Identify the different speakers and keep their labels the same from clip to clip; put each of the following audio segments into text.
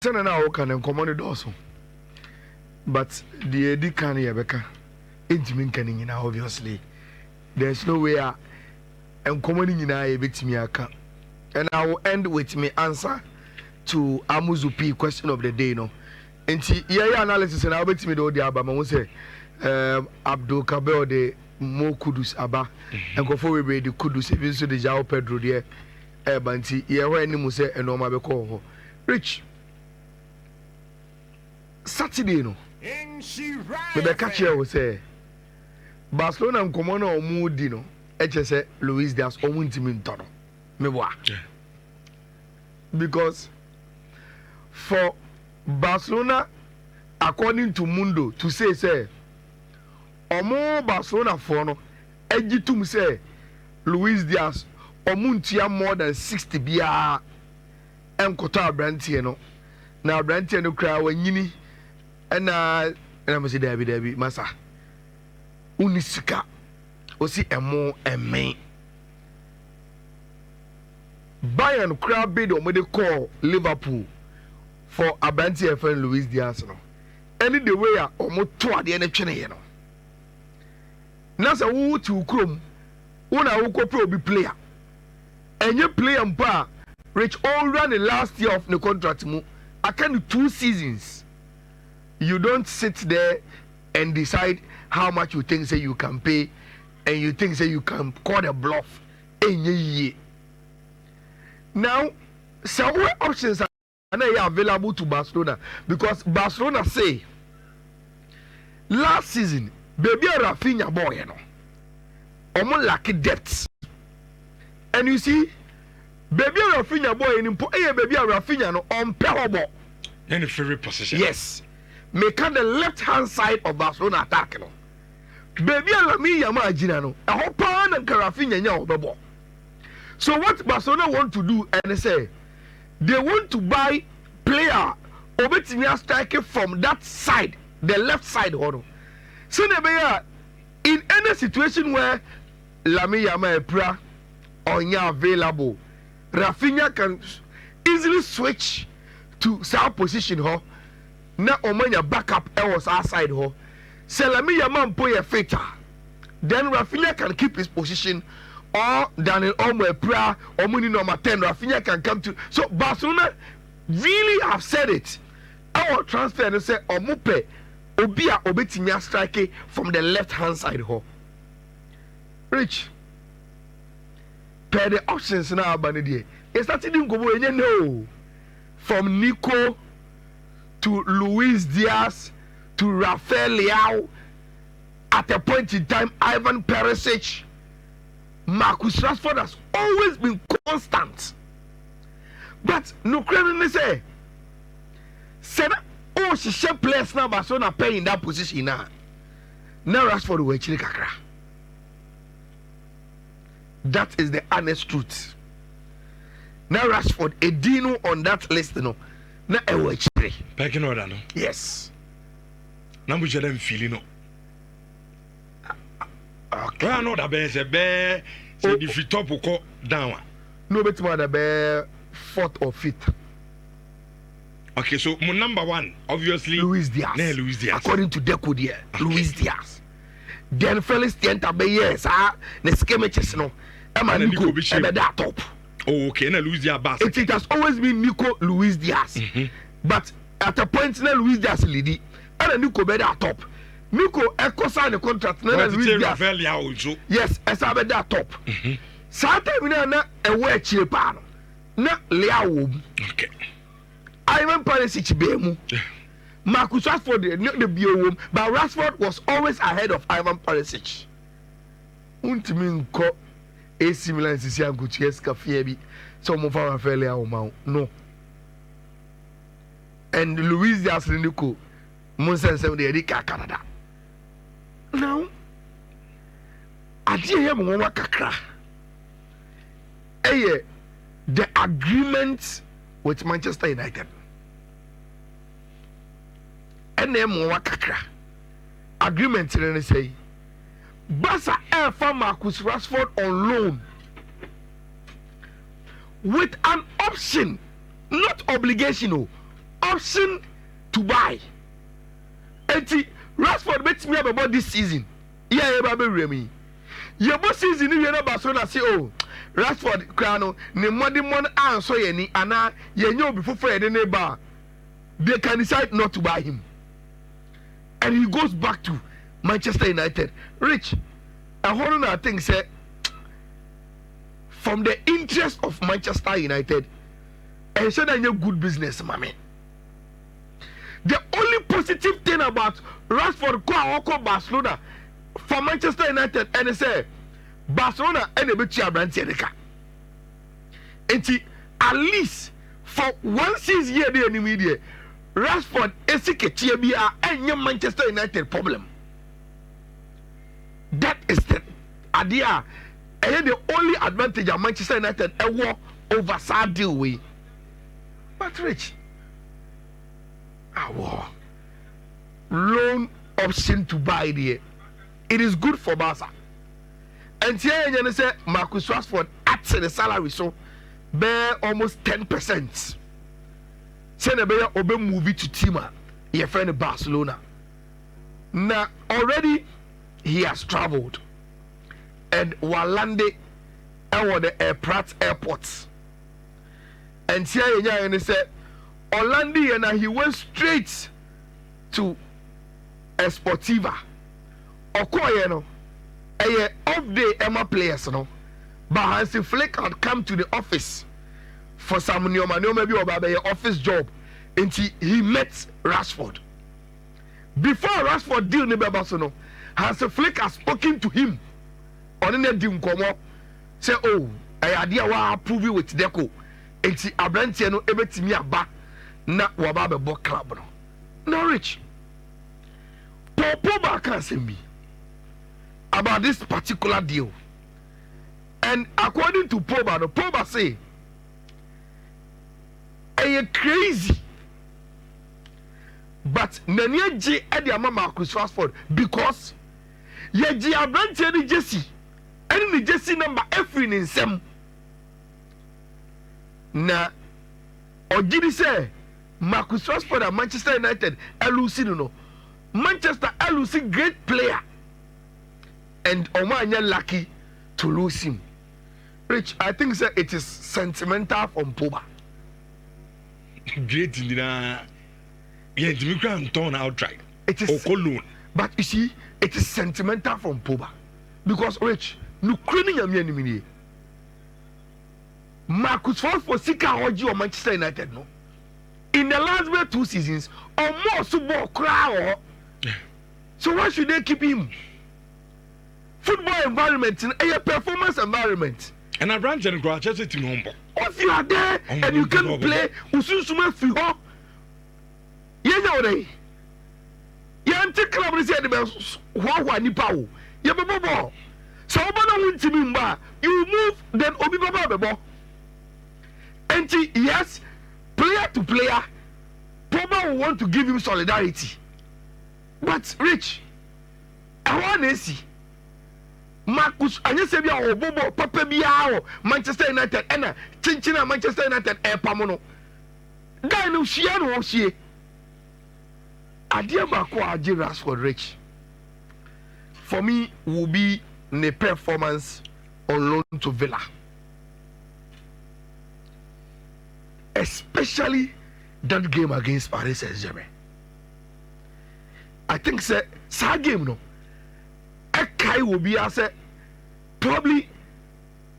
Speaker 1: Send now can and command also. But the Eddie can Yabeka, intimate canning in obviously. There's no way I'm commanding in a bit me account. And I will end with me answer to Amuzupi question of the day. No, and yeah, analysis and I'll bet me the Abba will say Abdul Kabel de Mo Kudus Abba and go forward with the Kudus, even so the Jao Pedro there. Banti, yeah, when you say a normal call. Rich Saturday, no, the catcher will say Barcelona and Commoner or Moodino, HSA Luis Diaz or Wintimintono. Because for Barcelona, according to Mundo, to say, or more Barcelona for no, Ejitum say Luis Diaz or Muntia more than 60 BR and Kota Brantiano. Now Brantiano cry when yini and I'm say Debbie Massa Unisika Osi Emo and me. Bayern crowd bid or they call Liverpool for Abanti friend Luis Diaz. No, any the way almost to the NHN. You know, Nasa who to Chrome, una who pro be player, and you play and bar reach all run the last year of the contract. I can do 2 seasons. You don't sit there and decide how much you think say you can pay, and you think say you can call a bluff. Now, several options are available to Barcelona because Barcelona say last season, baby Rafinha boy, you know, almost like depth, and you see, baby Rafinha boy in baby Rafinha no unplayable.
Speaker 2: In a free position.
Speaker 1: Yes, make on the left hand side of Barcelona attack, you know. Baby Lamine Yamal Ginano, a whole pan and Rafinha now. So what Barcelona want to do, and they say they want to buy player Obetinia striker from that side, the left side. So they in any situation where Lamine Yamal Pra or available, Rafinha can easily switch to south position. Now Omanya backup was outside. So Lamine Yamal play a fighter, then Rafinha can keep his position. Or Daniel Omwe Pra or Muni number 10 Rafinha can come to. So Barcelona really have said it. Our transfer and say Omupe Obia Obetinya strike from the left hand side. Rich per the options now Banidi. It started in go no from Nico to Luis Diaz to Rafael Leao at a point in time Ivan Perisic. Marcus Rashford has always been constant. But no credit say said oh she should players now Barcelona pay in that position now. Now Rashford will actually kakra. That is the honest truth. Now Rashford a dino on that list no. Now I will actually.
Speaker 2: Packing order no.
Speaker 1: Yes.
Speaker 2: Now we just them feeling no. Okay. I know that bear say bear say if you top will go down.
Speaker 1: No better more than bear 4th or 5th.
Speaker 2: Okay, so my number 1 obviously
Speaker 1: Luis Diaz.
Speaker 2: Yeah, Luis Diaz.
Speaker 1: According to Deco there, okay. Luis Diaz. Then Felix Tienta be yes, the skirmishes no. Nico be that top.
Speaker 2: Oh, okay, na Luis Diaz.
Speaker 1: It has always been Nico Luis Diaz. But at a point na Luis Diaz lady, and Nico be that top. Nico Echo signed the contract. Yes, as I bet that top. Saturday, na a way cheap pan. Na Leao.
Speaker 2: Okay.
Speaker 1: Ivan Perisic Bemu. Marcus Rashford the bio, but Rashford was always ahead of Ivan Perisic. Untimin ko a similar Sisian Gutierrez Café. Some of our Leao no. And Luis Diaz Nico Monsen 70 Canada. Now, I hear Mwa Kakra. The agreement with Manchester United. And then Mwa Kakra. Agreement in say Barca air for Marcus Rashford on loan with an option, not obligation, option to buy. Enti Rashford bet me about this season. Yeah, yeah, baby Remy. Your boss season you know Barcelona say oh Rashford krano ne modi mon answer ye ni ana ye nyo before for the neighbor. They can decide not to buy him. And he goes back to Manchester United. Rich, a whole other thing say from the interest of Manchester United, and said that you're good business, mommy. The only positive thing about Rashford go Barcelona for Manchester United, and they say Barcelona and a bit brand Seneca. And at least for 1 season year the media, Rashford is a TBA and your Manchester United problem. That is the idea. And the only advantage of Manchester United a war over sad deal with. But Rich, our loan option to buy there, it is good for Barca. And here you say Marcus Rashford adds the salary so bear almost 10%. Say the bear obe movie to Tima, your friend Barcelona. Now already he has traveled and Walande and the Pratt airports. And here you say Orlando and he went straight to Esportiva. Okoye no, a off day Emma players no, but Hansi Flick had come to the office for some maybe about your office job, and he met Rashford. Before Rashford deal nebe Barcelona, Hansi Flick has spoken to him on the deal komo. Say oh, I idea wa approve you with Deco, and see Abrantia no ebetimi aba na waba be club no. Norwich. Pogba can't say me about this particular deal, and according to Pogba say, "Are crazy?" But Nanyja J Eddie Marcus Rashford because ye J Abrantia ni Jesse, and the Jesse number every in sem. Na Ojidi say Marcus Rashford at Manchester United, LUC no. Manchester LUC great player, and Omanya lucky to lose him. Rich, I think that it is sentimental from Pogba.
Speaker 2: Great, yeah, Jimmy Graham torn outright.
Speaker 1: It is, but you see, it is sentimental from Pogba because Rich, no cleaning a me. Marcus Rashford for Sika Hoji or Manchester United no. In the last 2 seasons, or more football crowd. So why should they keep him? Football environment in a performance environment.
Speaker 2: And I branch and graduate to humble.
Speaker 1: If you are there and you can play, Ususuma Fiho. You know they. You take club and say the best. Why Nipao? You have a ball. So win to me, you move, then Obi Baba. And yes, player to player, Pogba will want to give him solidarity. But Rich, I want to see Marcus. I just say we are Bobo, Papa Biao, Manchester United, and Chinchina Manchester United, Pamono. Guy no share no share. Adia Bako Aji Rashford Rich. For me, will be the performance on loan to Villa, especially that game against Paris Saint-Germain. I think say game no. Ekai will be as probably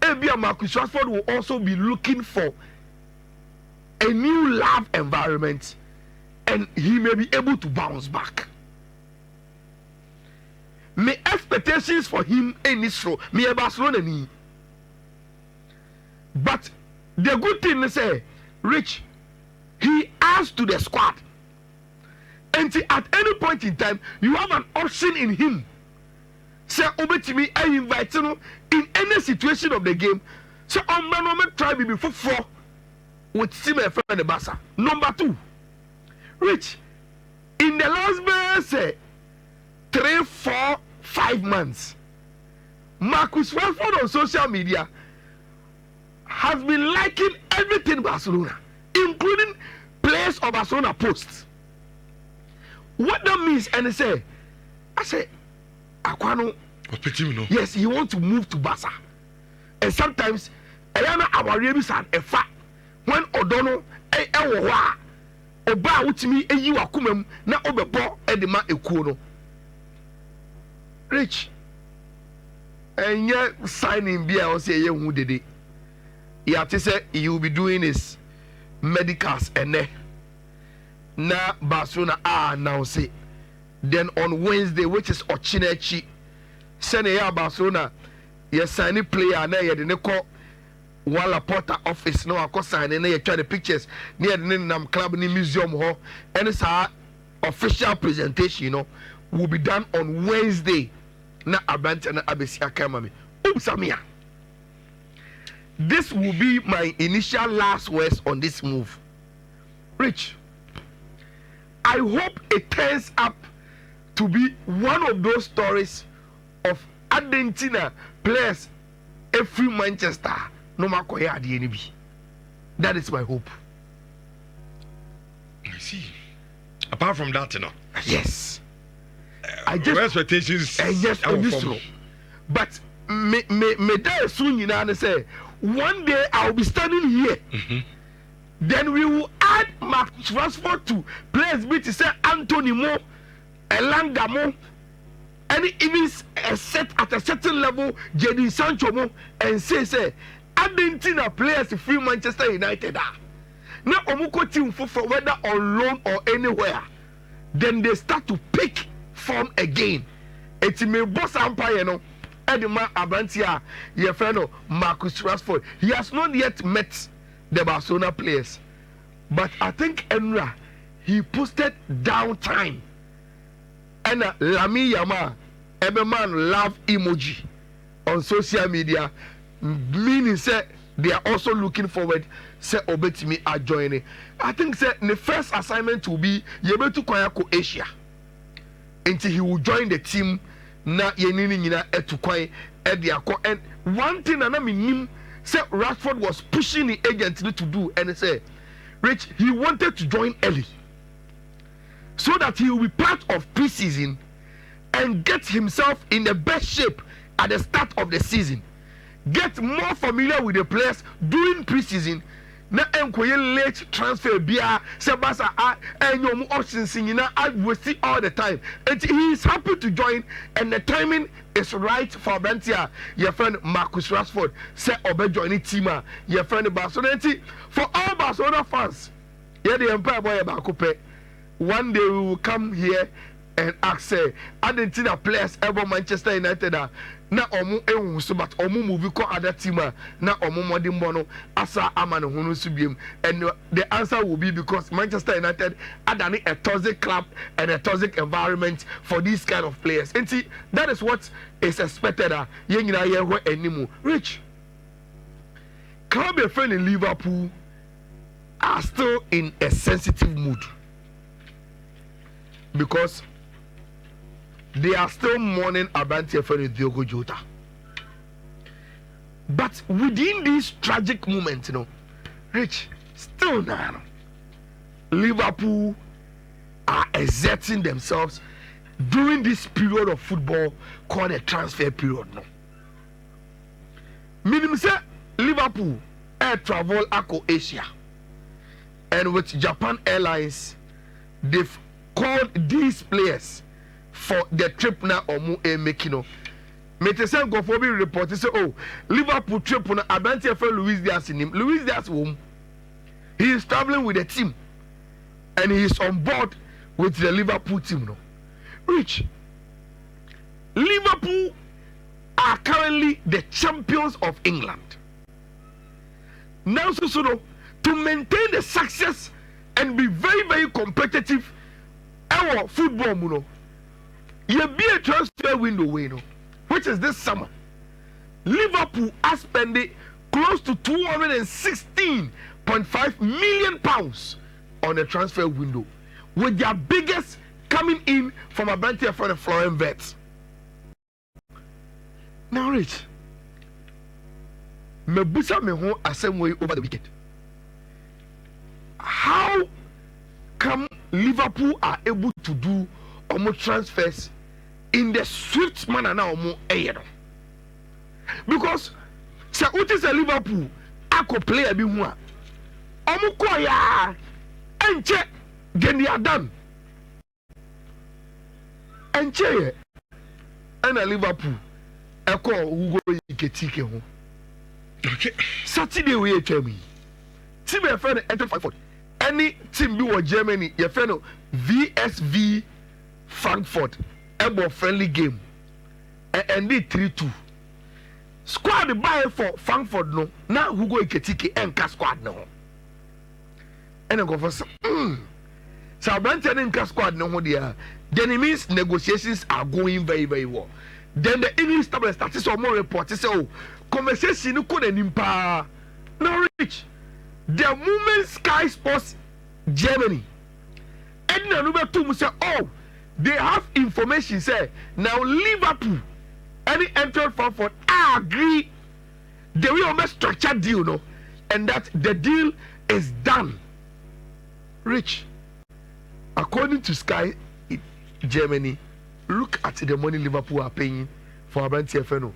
Speaker 1: Abia Marcus Rashford will also be looking for a new love environment, and he may be able to bounce back. My expectations for him in this show, me a Barcelona ni. But the good thing is Rich, he adds to the squad. And at any point in time, you have an option in him. Say, Obetimi, I invite you in any situation of the game. So, on my moment, try me before 4 with Sima friend the Barca. Number 2, Rich, in the last 3, 4, 5 months, Marcus Rashford on social media has been liking everything Barcelona, including players of Barcelona post. What that means, and I say, Aquano, yes, he wants to move to Barca. And sometimes, Ayana Awarabis had a fact when Odono, Oba utimi eyi wakumem na obebo edema ekuo no. Rich. Enye signing bia o say ye hu dede. Ya te say you will be doing his medicals ene. Na Barcelona announce it. Then on Wednesday, which is Ochinechi, send ya Barcelona, ye sign a player na ye de ne call Walla Porter office no akọ sign na ye try the pictures near the Nam Club ni museum ho, and it's our official presentation, you know, will be done on Wednesday. Na Abante na Abesia Kamami. Samia. This will be my initial last words on this move. Rich, I hope it turns up to be one of those stories of Argentina players every Manchester no matter at the NB. That is my hope.
Speaker 2: I see. Apart from that, you know.
Speaker 1: Yes. I just
Speaker 2: expectations.
Speaker 1: Yes, but me die soon, you know, and say one day I'll be standing here.
Speaker 2: Mm-hmm.
Speaker 1: Then we will add Rashford to players be to say Anthony Mo, Elanga Mo, and even set at a certain level, Jadon Sancho Mo, and say Argentina players free Manchester United are. Now Omuko team for whether on loan or anywhere, then they start to pick form again. It's me boss empire no. Edema Abantia, your friend Marcus Rashford. He has not yet met the Barcelona players, but I think Enra he posted downtime and Lami Yama every man love emoji on social media, meaning say they are also looking forward say obetimi are joining. I think say the first assignment will be Yebetu Kwayako Asia until he will join the team na yenini nyina etukwan ediako. And one thing na minim say Rashford was pushing the agent to do, and say Rich, he wanted to join early so that he will be part of preseason and get himself in the best shape at the start of the season, get more familiar with the players during preseason. Na enkoye late transfer bia Sebasa enyomu options nyina we see all the time, and he is happy to join, and the timing is right for Bentia. Your friend Marcus Rashford say obe join the team. Your friend Barcelona, for all Barcelona fans, yeah, the Empire boy Bakupe. One day we will come here and ask say Argentina players ever Manchester United na omu ehun so, but omu move ko other team na omu modern bono asa amane hunu subiem, and the answer will be because Manchester United adani a toxic club and a toxic environment for these kind of players. And see, that is what is expected. Yengina yeho enimu. Rich, club a friend in Liverpool are still in a sensitive mood because they are still mourning Abanti for Diogo Jota. But within this tragic moment, you know, Rich, still now, Liverpool are exerting themselves during this period of football called a transfer period. No, meaning say Liverpool air travel Ako Asia, and with Japan Airlines, they've called these players for the trip na omu making. Metesen go for be report say, oh, Liverpool trip na Abanti for Luis Diaz in him. Luis Diaz home. He is traveling with the team and he is on board with the Liverpool team. No, Rich, Liverpool are currently the champions of England. Now, so to maintain the success and be very, very competitive, our football, you know, you be a transfer window, which is this summer. Liverpool are spending close to £216.5 million on the transfer window, with their biggest coming in from a Abanti for the Florian Vets. Now, Rich, Mebusa me home the same way over the weekend. How Liverpool are able to do almost transfers in the swift manner now because say what is a Liverpool ako player bi hu a omo koya enche then they are done enche and a Liverpool eko Hugo Ekitike ho
Speaker 2: okay
Speaker 1: Saturday we atwa team e friend enter Frankfurt any team bi wo Germany ye friend VSV Frankfurt ebo friendly game and they 3-2 squad buy for Frankfurt no na Hugo Ekitike enka squad no and go for so Brandon enka squad no ho dia then it means negotiations are going very very well. Then the English tablet started some more reports say oh conversation no could nimpa now reach the moment Sky Sports Germany and na no betum say oh they have information say now Liverpool any entered Frankfurt agree the way almost structured deal no and that the deal is done. Rich, according to Sky Germany, look at the money Liverpool are paying for Abanti FNO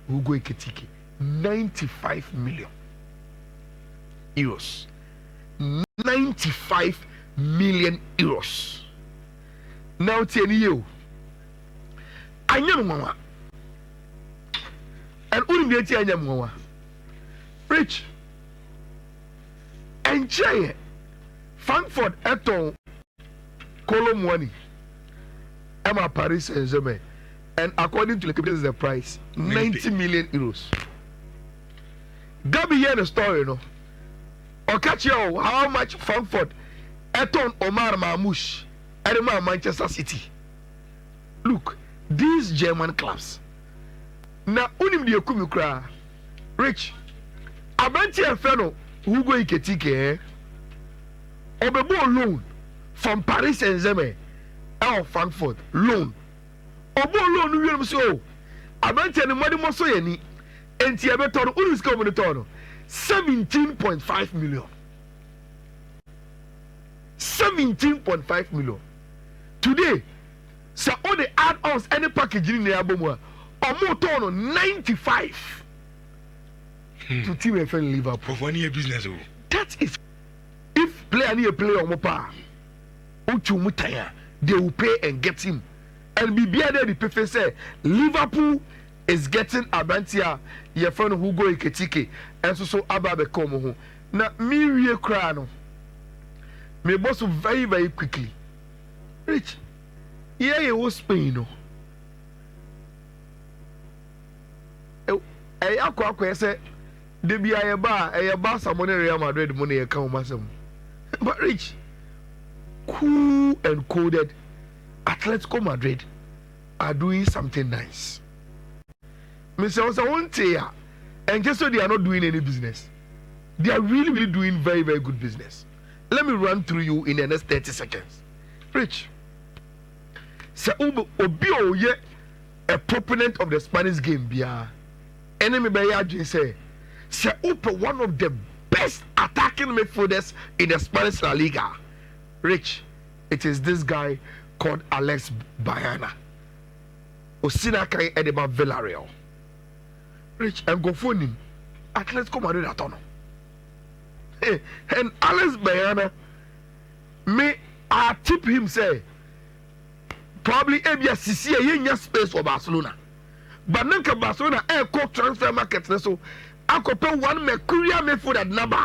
Speaker 1: Hugo Ekitike, 95 million euros. 95 million euros. Now tell you, I know mama, and only the I know mama. Rich, enjoy Frankfurt eton Colomwani. Emma Paris Saint-Germain, and according to the capitals, the price 90 million euros. Gabi hear the story, no? Or catch you how much Frankfurt eton Omar Mamouche and Manchester City. Look, these German clubs. Now, unim di okumukra, Rich. Abanti Efeno Hugo Ekitike, Obebo loan from Paris Saint-Germain. Frankfurt loan obo loan we so abante ne money mo so yani enti e beto no unu sika mo to no 17.5 million 17.5 million today so all the add-ons any package ni na abomu a omo to no 95 to team FN Liverpool
Speaker 2: for any business.
Speaker 1: That is if player ni play omo pa uchu mutaya they will pay and get him. And be there the people say Liverpool is getting Abantia, your friend Hugo Ekitike, and so Ababe Komo. Now, me real crano. Me boss very, very quickly. Rich, yeah, you was Spain. I say, they be a bar, someone in Real Madrid money account myself. But Rich, cool and coded Atletico Madrid are doing something nice. Mr. Osawonte, and just so they are not doing any business, they are really, really doing very, very good business. Let me run through you in the next 30 seconds. Rich, say Obio ye a proponent of the Spanish game, bia. Enemy by say one of the best attacking midfielders in the Spanish La Liga. Rich, it is this guy called Alex Bayana. Osina Kai Edema Villarreal. Rich, and go phone him. Atletico Madrid at all. And Alex Bayana, may I tip him say, probably ABSCC a space for Barcelona. But Nanka Barcelona air co transfer market so I could pay one Mercuria made for that number.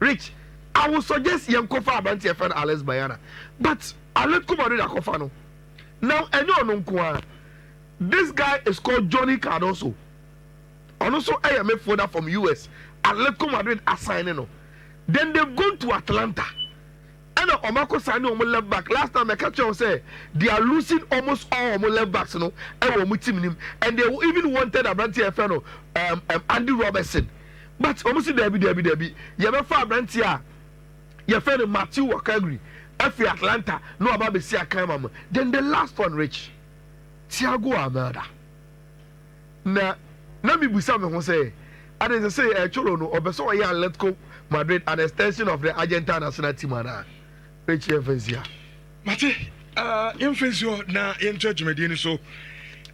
Speaker 1: Rich, I would suggest young Kofa Abanti friend Alex Bayana. But Atletico Madrid are Kofano. Now I know this guy is called Johnny Cardoso. And also I am a further from US. Atletico Madrid are signing. Then they've gone to Atlanta. And Omako signing on left back. Last time I catch you say they are losing almost all on left backs, and they even wanted Abanti Efeno, Andy Robertson. But almost Debbie. You have a Brantia, your friend Matthew Wakagri, F. Atlanta, no about the Sia Kamam. Then the last one, Rich, Thiago Almeida. Now, let me be something who say, and as I say, Cholono, or Beso Atletico Madrid, an extension of the Argentine national team. Rich Evansia.
Speaker 2: mate yɛmfa nsi hɔ na yɛnto adwumadie no so